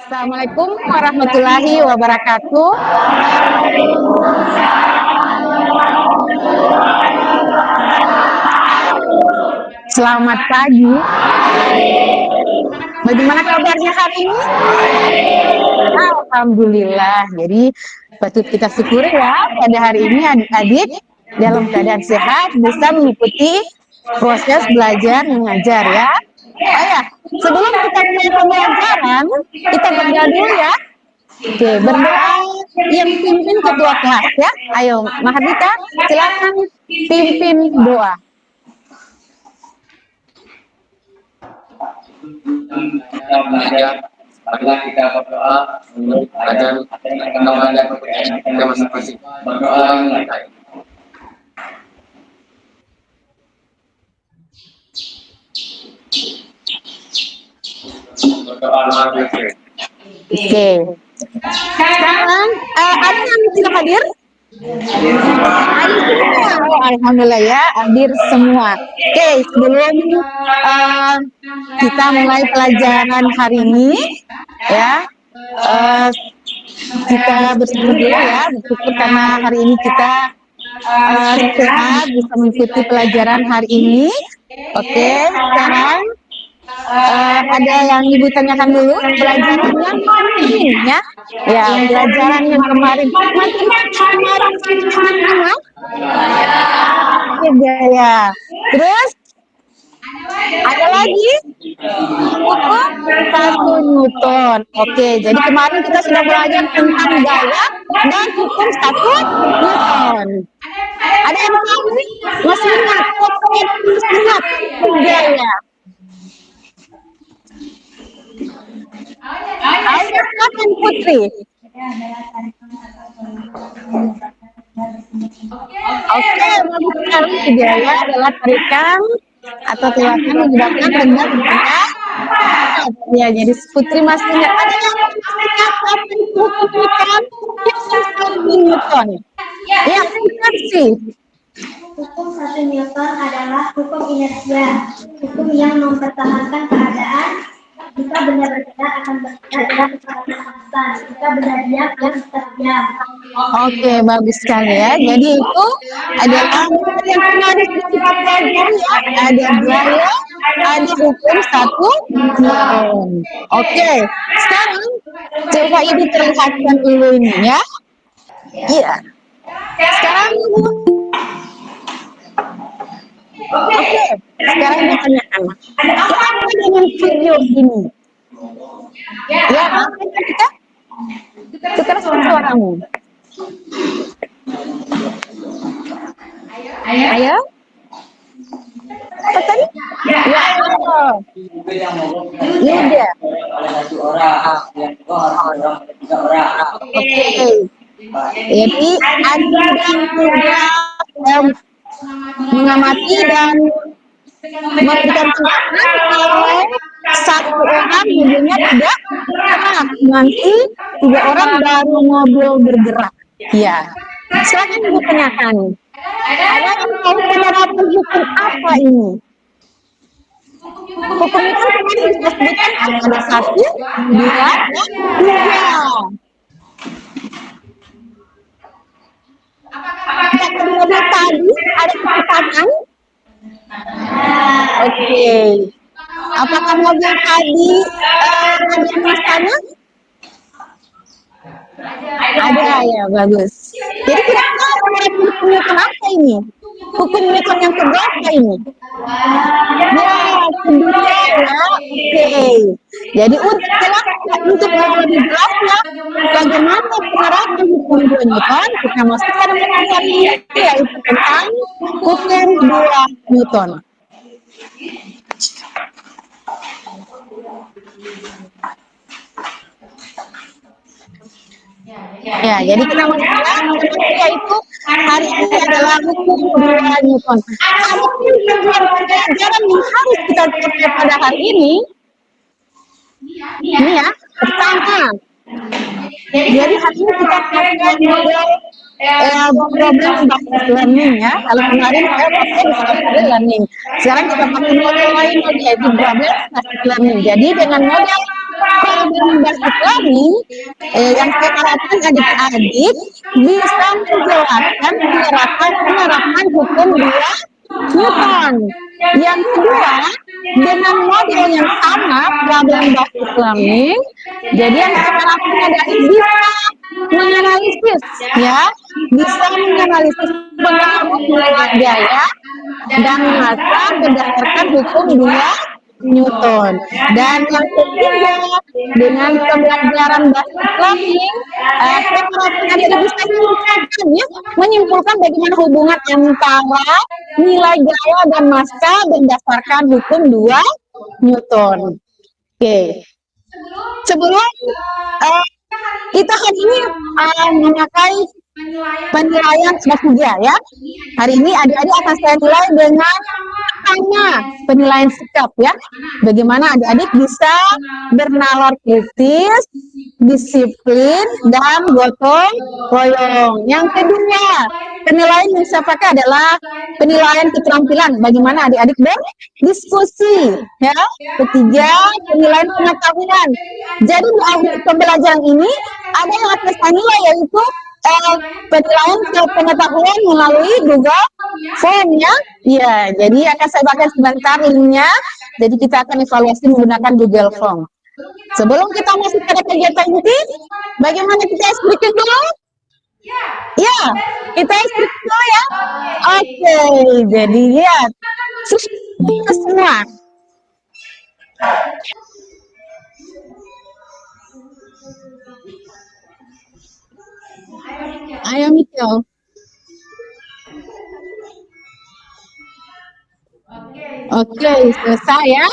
Assalamualaikum warahmatullahi wabarakatuh. Selamat pagi. Bagaimana kabarnya hari ini? Alhamdulillah. Jadi patut kita syukuri ya pada hari ini adik-adik dalam keadaan sehat bisa mengikuti proses belajar mengajar ya. Oh ya, sebelum kita mulai pembelajaran, kita berdoa dulu ya. Oke, berdoa yang pimpin ketua kelas ya. Ayo, Mahardika, silakan pimpin doa. Kita belajar, marilah kita berdoa untuk ajar perkembangan dan kepercayaan kita masing-masing. Berdoa yang baik. Berdoa yang Oke. Sekarang ada yang tidak hadir? Hadir semua. Oh, alhamdulillah ya, hadir semua. Oke, sebelum kita mulai pelajaran hari ini, ya, kita bersyukur dulu ya, bersyukur karena hari ini kita sehat bisa mengikuti pelajaran hari ini. Oke, sekarang ada yang ibu tanyakan dulu pelajaran yang kemarin ya, pelajaran yang kemarin ya. Terus ada lagi hukum 1 Newton. Oke, jadi kemarin kita sudah belajar tentang gaya dan hukum 1 Newton. Ada yang tahu nih? Masih ingat? Masih ingat gaya? Ayo, silakan Putri. Oke, bagus sekali. Gaya adalah tarikan atau tarikan menggunakan benda bergerak. Ya, jadi Putri masih ingat. Ada yang masih ingat apa itu hukum Newton? Ya, ingat sih. Hukum 1 Newton adalah hukum inersia, hukum yang mempertahankan keadaan. Jika benda bergerak akan bergerak secara konstan. Jika benda diam akan tetap diam. Oke, bagus sekali ya. Jadi itu adalah yang kemarin kita pelajari ya. Ada gaya, ada hukum 1 Newton. Oke, sekarang coba ibu perlihatkan dulu ini ya. Iya. Sekarang ibu. Oke, sekarang ibu tanyakan. Apa dengan video ini? Ya, apa kita? Sekarang suaramu. Ayo. Apa tadi? Ya, Yuda. Oke. Jadi ada dan tidak mengamati dan memberikan tanggapan kalau satu orang mobilnya tidak gerak, nanti 3 orang baru mobil bergerak. Ya, silakan ibu tanyakan. Ada yang tahu penerapan hukum apa ini? Hukum itu kemarin disebutkan ada 1, 2, dan 3. Apakah mobil tadi ada kecepatan? Oke. Apakah mobil tadi ada masanya? Ada ya, bagus. Jadi kita tahu hukum Newton apa ini? Hukum Newton yang keberapa ini? Ya, kedua ya. Oke. Jadi untuk lebih jelasnya bagaimana penerapan hukum 2 Newton, kita masuk pada materi ini yaitu tentang hukum 2 Newton. Ya, jadi kita yaitu hari ini adalah hukum 2 Newton. Ada pelajaran yang harus kita capai pada hari ini. Ini ya, pertama. Jadi hari ini kita pakai model problem based learning ya. Kalau kemarin saya pakai discovery learning. Sekarang kita pakai model lain yaitu problem based learning. Jadi dengan model problem basic learning yang saya harapkan adik-adik bisa menjelaskan penerapan hukum 2 Newton. Yang kedua, dengan model yang sama problem basic learning, jadi yang saya harapkan adik-adik bisa menganalisis ya, bisa menganalisis pengaruh nilai biaya dan massa berdasarkan hukum 2 Newton. Dan yang ketiga, dengan pembelajaran basic learning, saya harapkan adik-adik bisa menyimpulkan bagaimana hubungan antara nilai gaya dan massa berdasarkan hukum 2 Newton. Oke. Sebelum kita hari ini memakai penilaian kelas 3 ya. Hari ini adik-adik akan saya nilai dengan pertama penilaian sikap ya. Bagaimana adik-adik bisa bernalar kritis, disiplin, dan gotong royong. Yang kedua, penilaian yang saya pakai adalah penilaian keterampilan. Bagaimana adik-adik berdiskusi ya. Ketiga, penilaian pengetahuan. Jadi di akhir pembelajaran ini ada yang akan saya nilai yaitu penilaian pengetahuan melalui Google Form ya. Ya, jadi akan saya bagikan sebentar linknya. Jadi kita akan evaluasi menggunakan Google Form. Sebelum kita masuk pada kegiatan inti, bagaimana kita explication dulu? Ya, kita explication dulu ya. Oke, jadi lihat semua. Ayo Mikel. Oke, selesai ya.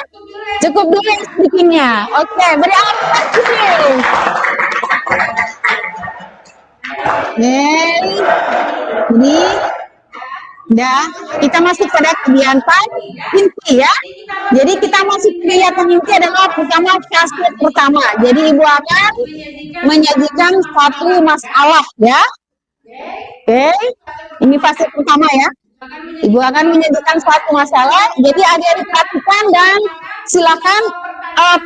Cukup dulu speakingnya. Oke, beri apresiasi. Jadi, dah kita masuk pada kegiatan inti ya. Jadi kita masuk kegiatan inti adalah pertama fase pertama. Jadi ibu akan menyajikan satu masalah ya. Oke, ini fase pertama ya. Ibu akan menyajikan suatu masalah. Jadi adik-adik perhatikan dan silakan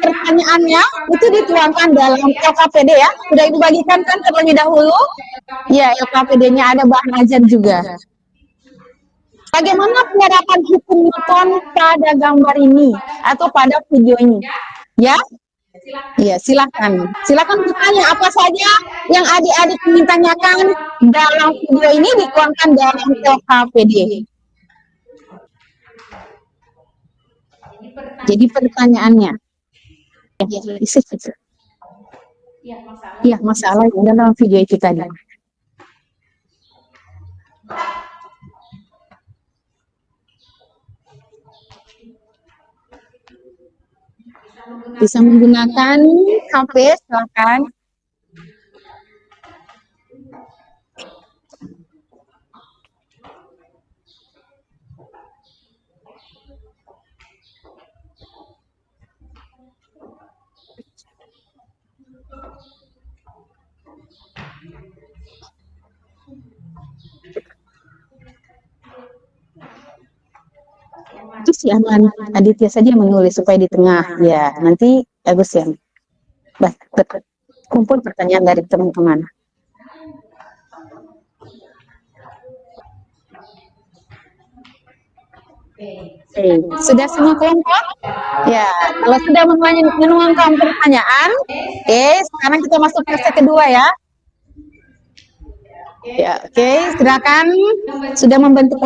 pertanyaannya itu dituangkan dalam LKPD ya. Sudah ibu bagikan kan terlebih dahulu? Ya, LKPD-nya ada bahan ajar juga. Bagaimana penerapan hukum Newton pada gambar ini atau pada video ini? Ya? Iya, silakan. Silakan bertanya apa saja yang adik-adik ingin tanyakan dalam video ini dituangkan dalam LKPD. Jadi pertanyaannya. Iya, masalah dalam video itu tadi. Bisa menggunakan HP, silakan. Itu si Aman Aditya saja menulis supaya di tengah ya, nanti Agus yang kumpul pertanyaan dari teman-teman. Sudah semua kelompok? Ya, kalau sudah menuangkan pertanyaan, sekarang kita masuk ke fase kedua ya. Ya, silakan sudah membentuk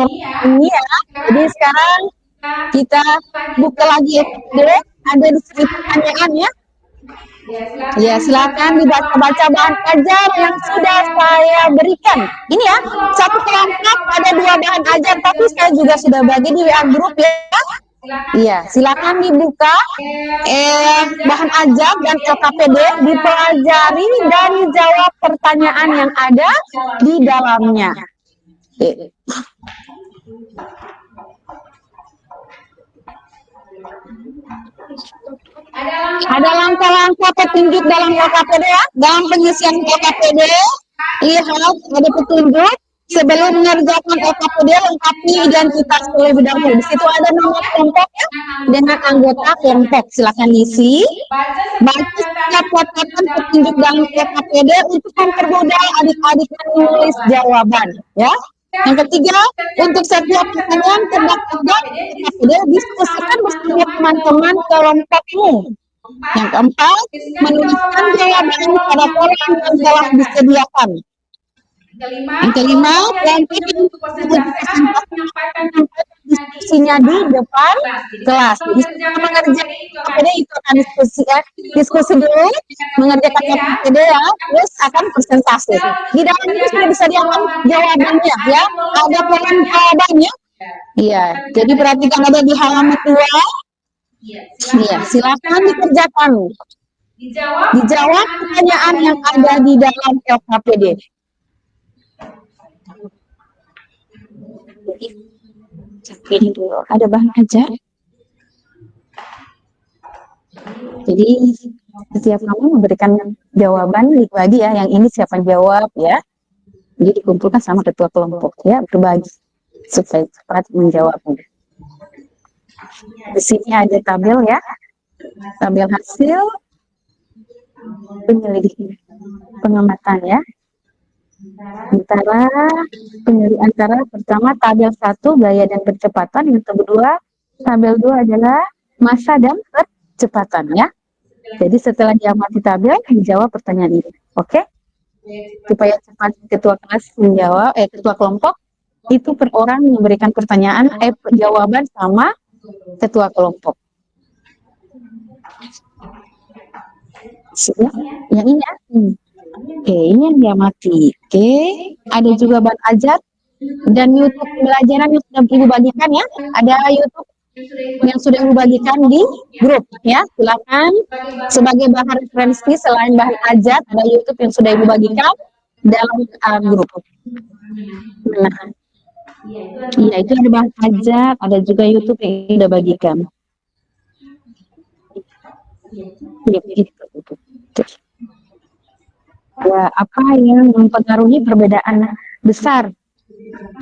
ini ya. Jadi sekarang kita buka lagi ada di sini pertanyaan ya. Ya, silakan dibaca-baca bahan ajar yang sudah saya berikan. Ini ya, satu kelompok ada 2 bahan ajar, tapi saya juga sudah bagi di WA grup ya. Iya, silakan dibuka bahan ajar dan LKPD, dipelajari dan dijawab pertanyaan yang ada di dalamnya. Ada langkah-langkah petunjuk dalam LKPD ya, dalam penyisian LKPD. Lihat ada petunjuk. Sebelum mengerjakan LKPD, lengkapi identitas terlebih dahulu. Di situ ada nama kelompok ya, dengan anggota kelompok. Silakan diisi. Baca setiap catatan petunjuk dalam LKPD untuk mempermudah adik-adik menulis jawaban. Ya. Yang ketiga, untuk setiap pertanyaan terdapat dalam LKPD, diskusikan bersama teman-teman kelompokmu. Yang keempat, menuliskan jawaban pada kolom yang telah disediakan. Yang kelima, kelompok yang presentasi diskusinya di depan kelas. Jadi setelah mengerjakan LKPD itu akan diskusi dulu, mengerjakan LKPD ya, terus akan presentasi. Di dalam itu sudah disediakan jawabannya ya, ada kolom jawabannya. Iya, jadi perhatikan ada di halaman 2. Iya, silakan dikerjakan. Dijawab pertanyaan yang ada di dalam LKPD. Ini dulu, ada bahan ajar. Jadi setiap kamu memberikan jawaban dibagi ya, yang ini siapa jawab ya. Jadi dikumpulkan sama ketua kelompok ya, berbagi supaya cepat menjawabnya. Di sini ada tabel ya, tabel hasil penyelidikan pengamatan ya. Antara pertama tabel 1 gaya dan percepatan, yang kedua tabel 2 adalah masa dan percepatan ya. Jadi setelah diamati tabel, dijawab pertanyaan ini. Oke? Supaya cepat ketua kelas menjawab, ketua kelompok itu per orang memberikan pertanyaan, jawaban sama ketua kelompok. Yang ini ya. Oke, ini yang diamati. Oke, ada juga bahan ajar dan YouTube pembelajaran yang sudah Ibu bagikan ya. Ada YouTube yang sudah Ibu bagikan di grup ya. Silakan sebagai bahan referensi selain bahan ajar, ada YouTube yang sudah Ibu bagikan dalam grup. Nah, iya itu ada bahan ajar, ada juga YouTube yang sudah bagikan. Ya, gitu. Ya, apa yang mempengaruhi perbedaan besar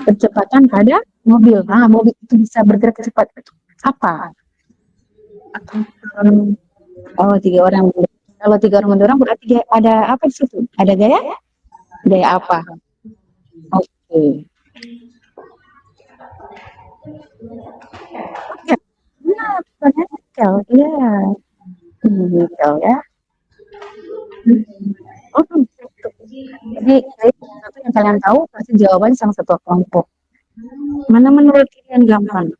kecepatan pada mobil? Nah, mobil itu bisa bergerak cepat. Apa? Oh, 3 orang. Kalau 3 orang mendorong berarti ada apa di situ? Ada gaya? Gaya apa? Oke. Nah, nikel. Ya. Nikel ya. Jadi satu yang kalian tahu pasti jawabannya sama satu kelompok. Mana menurut kalian gampang?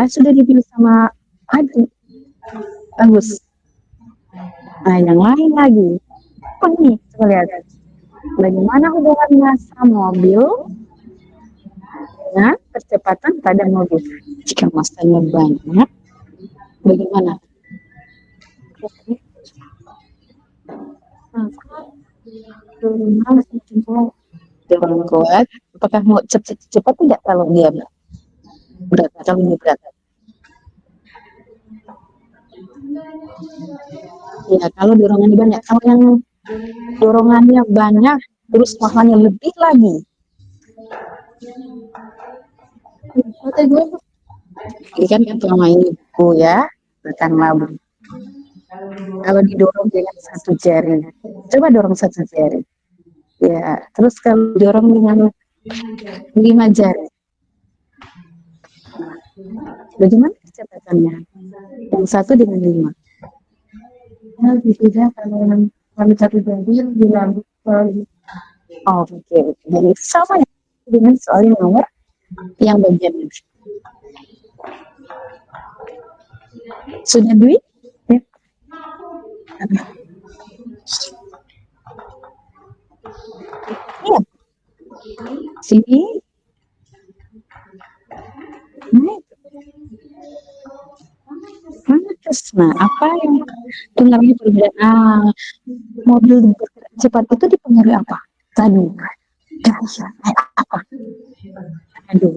Sudah dipilih sama Adi. Bagus. Nah, yang lain lagi. Apa nih? Coba lihat. Bagaimana hubungan massa mobil dengan percepatan pada mobil? Jika massanya banyak, bagaimana? Dorong kuat. Apakah mau cepat tidak kalau dia berat atau ini berat? Ya, kalau dorongannya banyak. Kalau yang dorongannya banyak, terus mahalnya lebih lagi. Ini kan selama ini buku ya, rekan labu. Kalau didorong dengan 1 jari, coba dorong 1 jari. Ya, terus kalau dorong dengan 5 jari, bagaimana kecepatannya? Yang 1 dengan 5. Nah, tidak kalau 1 jari dilambung. Oke. Jadi sama ya dengan soal nomor yang bagian ini. Sudah Dwi? Ya. Iya. Sini. Nah, apa yang pengaruhi perbedaan mobil bergerak cepat itu dipengaruhi apa? Tadi apa? Aduh,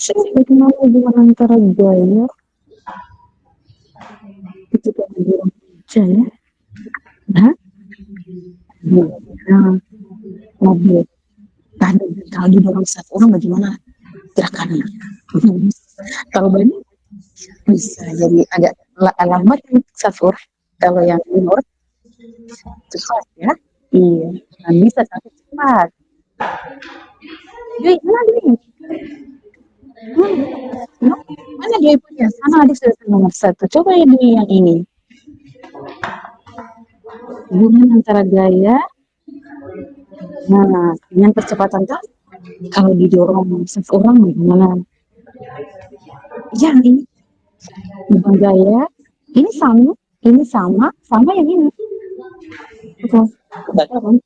Bagaimana hubungan antara gaya ketika mendorong meja ya? Nah, nah, mobil. Nah, kalau didorong satu orang bagaimana gerakannya? Kalau banyak bisa jadi agak lambat satu orang. Kalau yang minor cepat ya. Iya, nah, bisa tapi cepat. Jadi mana dia? Mana, mana dia punya? Sana adik sudah nomor satu. Coba yang ini. Hubungan antara gaya, nah, dengan percepatan kan? Kalau didorong seseorang bagaimana? Yang ini bukan gaya. Ini sama yang ini. Betul. Betul.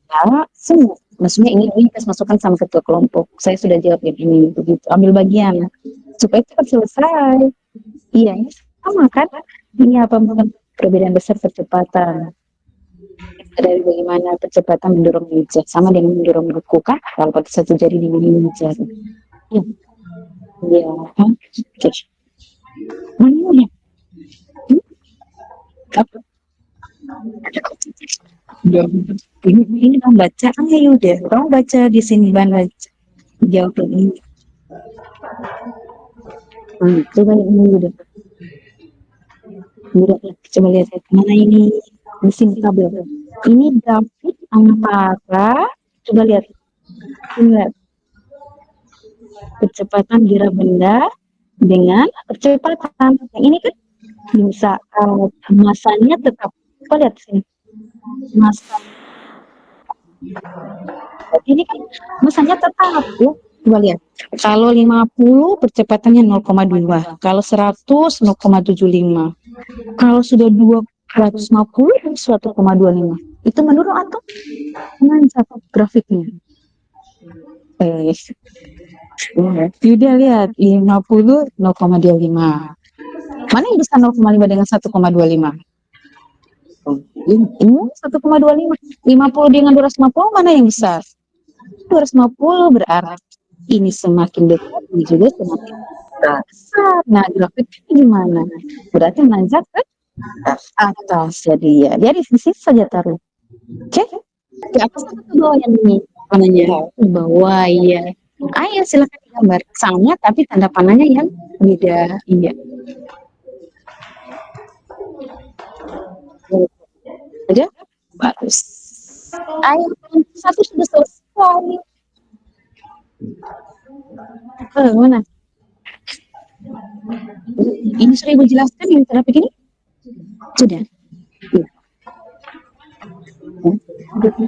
Ya, semua. Maksudnya ini kita masukkan sama ketua kelompok. Saya sudah jawab yang ini, begitu. Ambil bagian supaya cepat selesai. Iya, ini sama kan? Ini apa bukan perbedaan besar percepatan? Dari bagaimana percepatan mendorong meja sama dengan mendorong buku kan? Kalau pakai satu jari di meja. Iya, iya. Oke. Mana ya? Apa? Ini kamu baca, ayo udah. Kamu baca di sini, baca. Jawab ini. Coba ini udah. Udah, coba lihat mana ini mesin kabel. Ini grafik antara, coba lihat, lihat percepatan gerak benda dengan percepatan. Yang ini kan bisa masanya tetap. Coba lihat sini, masa ini kan masanya tetap ya. Coba lihat. Kalau 50 percepatannya 0,2, kalau 100 0,75. Kalau sudah 250 1,25. Itu menurut atau mana satu grafiknya? Sudah lihat 50 0,25. Mana yang bisa 0,5 dengan 1,25? Ini 1,25. 50 dengan 250 mana yang besar? 250 berarti ini semakin dekat, ini juga semakin besar. Nah, grafiknya gimana? Berarti menanjak ke atas jadi ya. Jadi di sini saja taruh. Oke? Di atas atau ke bawah yang ini? Panahnya ke bawah ya. Ayo silakan digambar. Sama tapi tanda panahnya yang beda. Iya. Ada? Bagus. Ayo, satu sudah selesai. Mana? Ini sudah ibu jelaskan yang terapi ini? Sudah.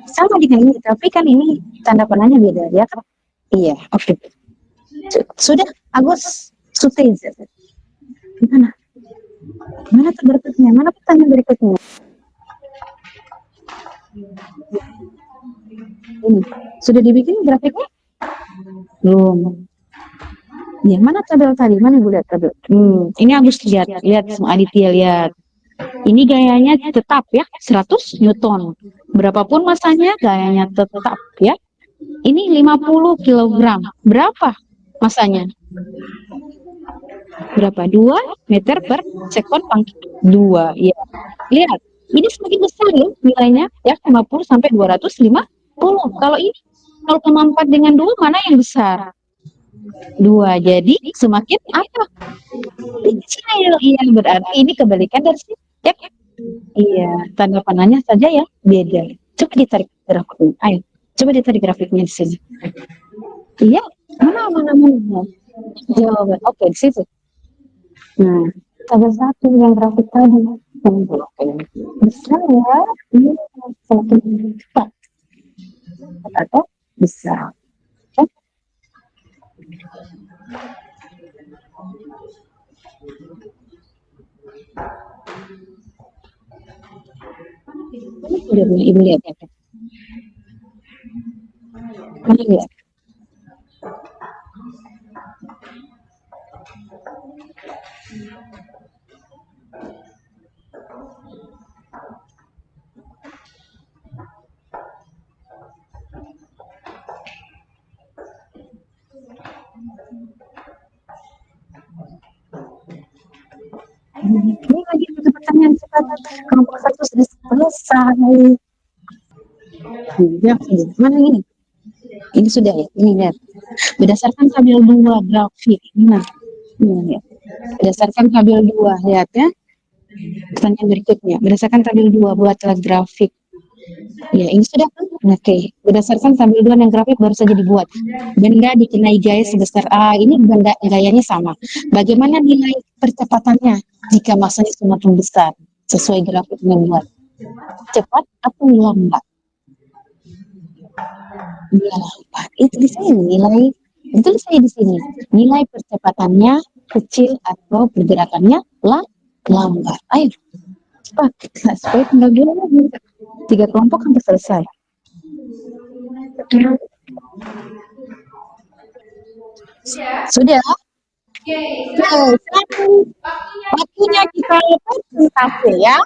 Sama dengan ini, tapi kan ini tanda panahnya beda, ya kan? Iya, oke. Sudah, Agus, Suteza. Mana? Mana berikutnya? Mana pertanyaan berikutnya? Ini. Sudah dibikin grafiknya? Belum. Ya, mana tabel tadi? Mana ibu lihat tabel? Ini Agus lihat semua Aditya lihat. Ini gayanya tetap ya, 100 Newton. Berapapun masanya, gayanya tetap ya. Ini 50 kilogram. Berapa masanya? Berapa? 2 meter per sekon pangkit 2. Ya. Lihat, ini semakin besar loh nilainya ya, 50 sampai 250. Kalau ini 0,4 dengan 2 mana yang besar? 2. Jadi semakin apa? Kecil. Iya, berarti ini kebalikan dari sini. Ya. Iya, tanda panahnya saja yang beda. Coba ditarik grafiknya. Ayo, coba ditarik grafiknya di sini. Iya, mana. Jawaban. Oke, di situ. Nah, ada satu yang grafik tadi. Besar ya, ini semakin cepat. Atau besar. Ini sudah ibu lihat ya. Mana lihat? Ini lagi ada pertanyaan cepat. Kelompok satu sudah selesai. Ya, mana ini? Ini sudah ya, ini lihat. Berdasarkan tabel 2 grafik. Nah, ini lihat. Berdasarkan tabel 2, lihat ya. Pertanyaan berikutnya, berdasarkan tabel 2 buatlah grafik. Ya, ini sudah kan? Oke. Berdasarkan tabel 2 dan grafik baru saja dibuat. Benda dikenai gaya sebesar A. Ini benda gayanya sama. Bagaimana nilai percepatannya jika masanya semakin besar? Sesuai grafik yang dibuat. Cepat atau lambat? Dia lambat. Itu di sini nilai. Itu saya di sini. Nilai percepatannya kecil atau pergerakannya lambat. Ayo. Cepat. Supaya tinggal dua lagi. 3 kelompok hampir selesai. Sudah? Oke, sekarang waktunya kita presentasi ya.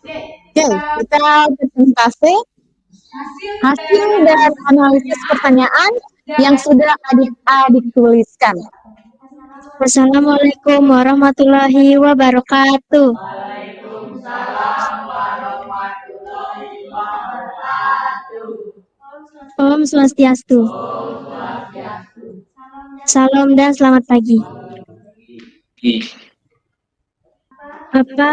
Oke, kita presentasi hasil dan analisis pertanyaan yang sudah adik-adik tuliskan. Assalamualaikum warahmatullahi wabarakatuh. Om Swastiastu. Salam dan selamat pagi. Apa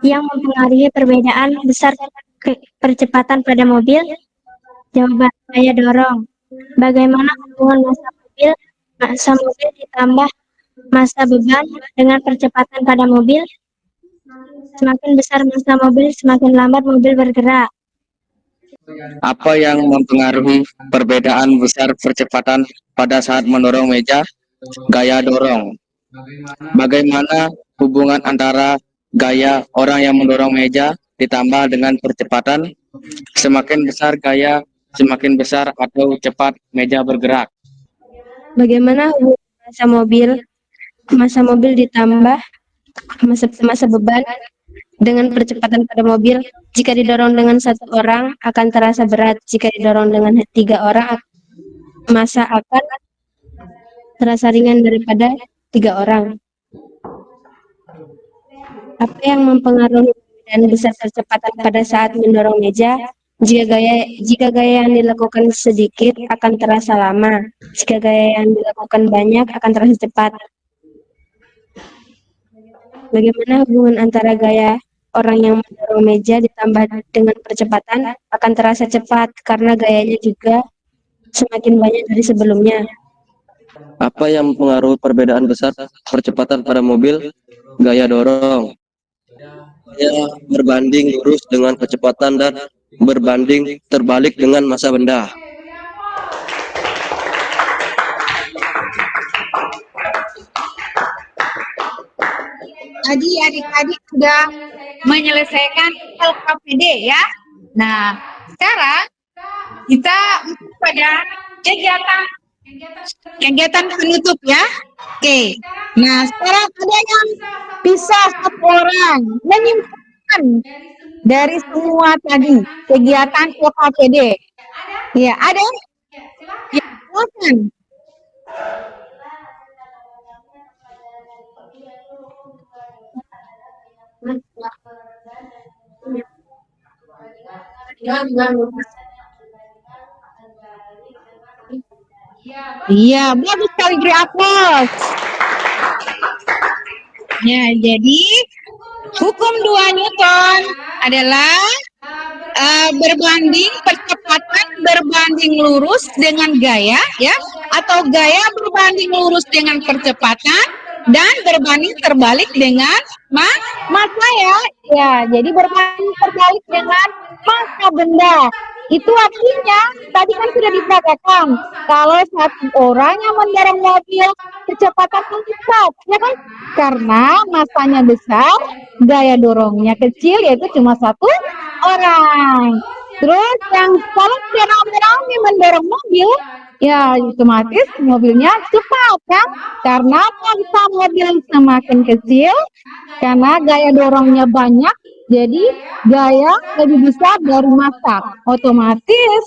yang mempengaruhi perbedaan besar percepatan pada mobil? Jawaban saya dorong. Bagaimana hubungan massa mobil ditambah massa beban dengan percepatan pada mobil? Semakin besar massa mobil, semakin lambat mobil bergerak. Apa yang mempengaruhi perbedaan besar percepatan pada saat mendorong meja? Gaya dorong. Bagaimana hubungan antara gaya orang yang mendorong meja ditambah dengan percepatan? Semakin besar gaya, semakin besar atau cepat meja bergerak. Bagaimana hubungan massa mobil ditambah massa beban dengan percepatan pada mobil? Jika didorong dengan 1 orang akan terasa berat. Jika didorong dengan 3 orang, massa akan terasa ringan daripada 3 orang. Apa yang mempengaruhi perbedaan besar percepatan pada saat mendorong meja? Jika gaya yang dilakukan sedikit akan terasa lama. Jika gaya yang dilakukan banyak akan terasa cepat. Bagaimana hubungan antara gaya orang yang mendorong meja ditambah dengan percepatan akan terasa cepat karena gayanya juga semakin banyak dari sebelumnya. Apa yang mempengaruhi perbedaan besar percepatan pada mobil? Gaya dorong. Gaya berbanding lurus dengan kecepatan dan berbanding terbalik dengan massa benda. Tadi adik-adik sudah menyelesaikan LKPD ya. Nah, sekarang kita pada kegiatan penutup ya. Oke. Nah, sekarang ada yang bisa 1 orang menyimpulkan dari semua tadi kegiatan LKPD. Ya, ada? Ya, silakan. Iya, bagus sekali, beri aplaus. Ya, jadi hukum 2 Newton adalah berbanding percepatan berbanding lurus dengan gaya ya, atau gaya berbanding lurus dengan percepatan dan berbanding terbalik dengan massa ya. Ya, jadi berbanding terbalik dengan massa benda. Itu artinya tadi kan sudah dikatakan kalau 1 orang yang mendorong mobil kecepatan cepat, ya kan? Karena massanya besar, gaya dorongnya kecil, yaitu cuma 1 orang. Terus yang kalau tidak rame-rame mendorong mobil, ya otomatis mobilnya cepat kan? Karena massa mobil semakin kecil, karena gaya dorongnya banyak, jadi gaya lebih besar dari massa. Otomatis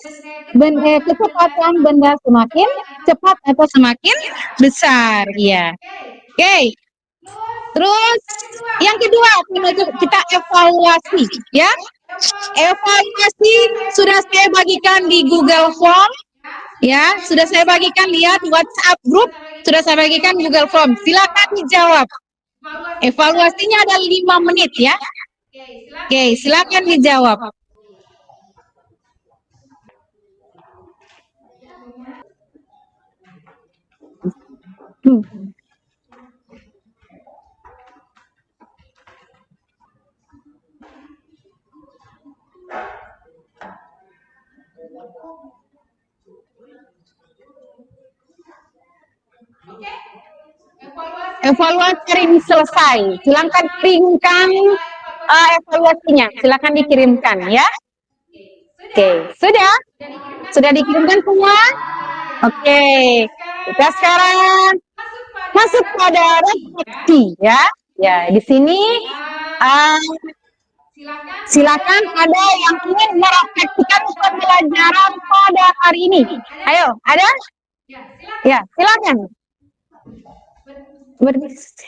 kecepatan benda semakin cepat atau semakin besar ya. Oke. Terus yang kedua kita evaluasi ya. Evaluasi sudah saya bagikan di Google Form ya, sudah saya bagikan lihat WhatsApp grup, sudah saya bagikan Google Form. Silakan dijawab. Evaluasinya ada 5 menit ya. Oke, silakan dijawab. Evaluasi hari ini selesai. Silakan kirimkan evaluasinya. Silakan dikirimkan ya. Oke, sudah? Sudah dikirimkan semua? Oke, kita sekarang masuk pada refleksi ya. Ya, di sini silakan ada yang ingin merefleksikan pembelajaran pada hari ini. Ayo, ada? Ya, silakan. Berdiskusi.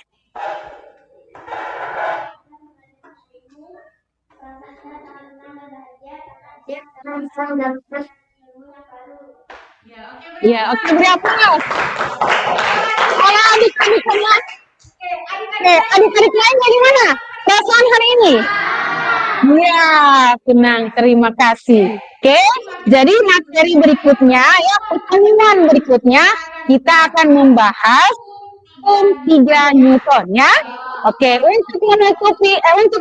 Ya, oke, beri aplaus. Kalau adik-adik lain, adik-adik lain bagaimana perasaan hari ini? Ya, tenang, terima kasih. Oke, jadi materi berikutnya ya, pertemuan berikutnya kita akan membahas hukum 3 Newton ya. Oke, untuk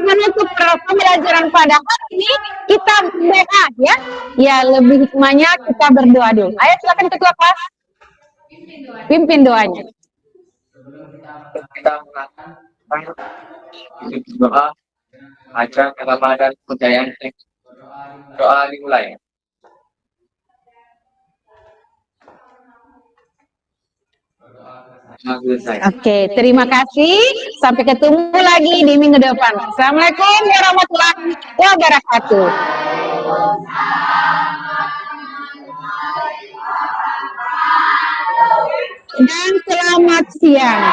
menutup pembelajaran pada hari ini kita berdoa ya. Ya, lebih hikmahnya kita berdoa dulu. Ayo silakan ketua kelas. Pimpin doanya. Kita mengatakan doa ajar agama dan kebudayaan. Doa dimulai. Oke, terima kasih. Sampai ketemu lagi di minggu depan. Assalamualaikum warahmatullahi wabarakatuh. Dan selamat siang.